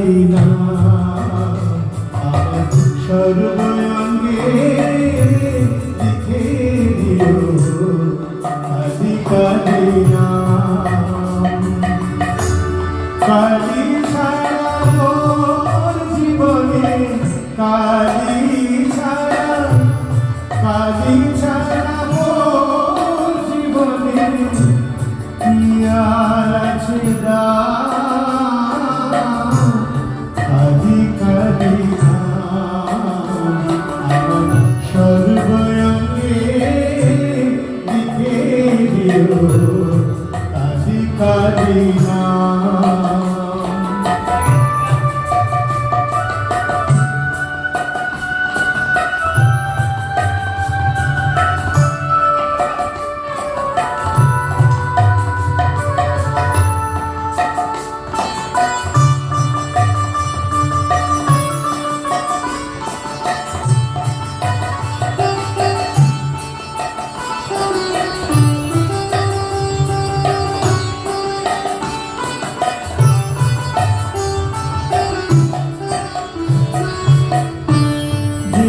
কালি না আমার সর্বাঙ্গে লিখে দিও কালি কালি না কালি ছাড়া মোর জীবনে কালি ছাড়া মোর জীবনে আর আছে কালি কালি আমার সর্বাঙ্গে লিখে দিও কালি কালি না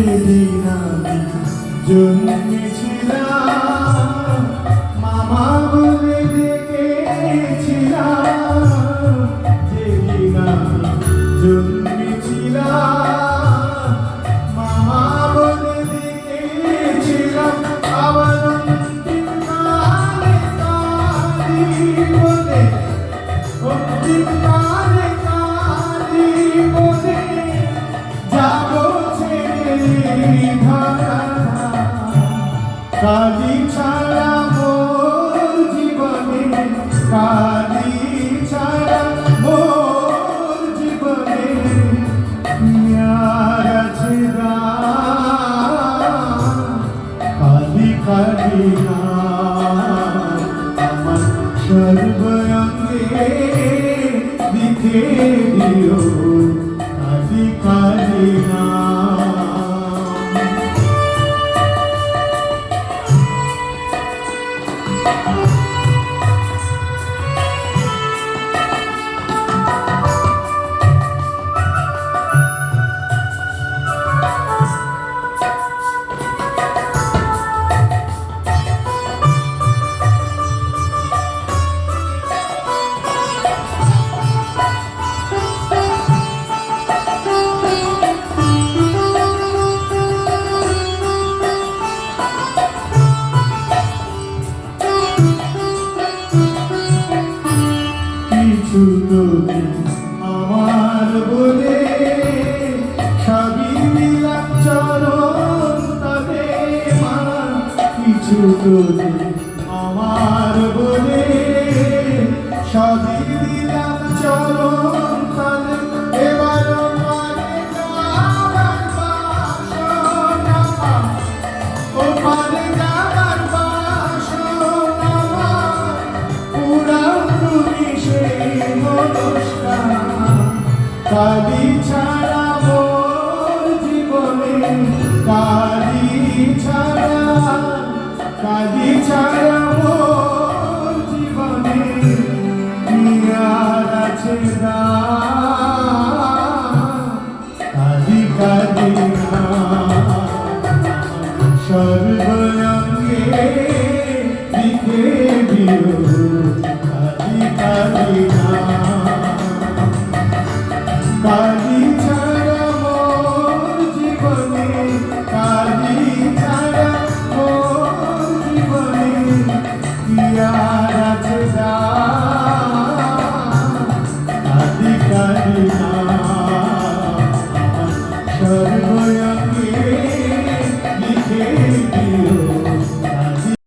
যেদিন আমি জন্মেছিলাম মামা বলে ডেকেছিলাম যেদিন আমি জন্মেছিলাম মামা বলে ডেকেছিলাম আবার অন্তিম কালে কাঁদি বলে অন্তিম কালে কাঁদি বলে যাবো কালি ছাড়া মোর জীবনে কালি ছাড়া মোর জীবনে আর আছে কালি কালি না আমার সর্বাঙ্গে লিখে দিও কালি কালি না আমার বলে সবই দিলাম চরণ তবে মা কিছু তোলে আমার বলে সবই দিলাম চরণ তবে এবার পারে যাবার বাসনা ও পারে যাবার বাসনা পুরাণ তুমি সেই কালি ছাড়া মোর জীবনে কালি ছাড়া মোর জীবনে আর আছে কালি কালি সর্বাঙ্গে লিখে দিও কালি কালি কালি ছাড়া মোর জীবনে কালি ছাড়া মোর জীবনে আর আছে কালি কালি না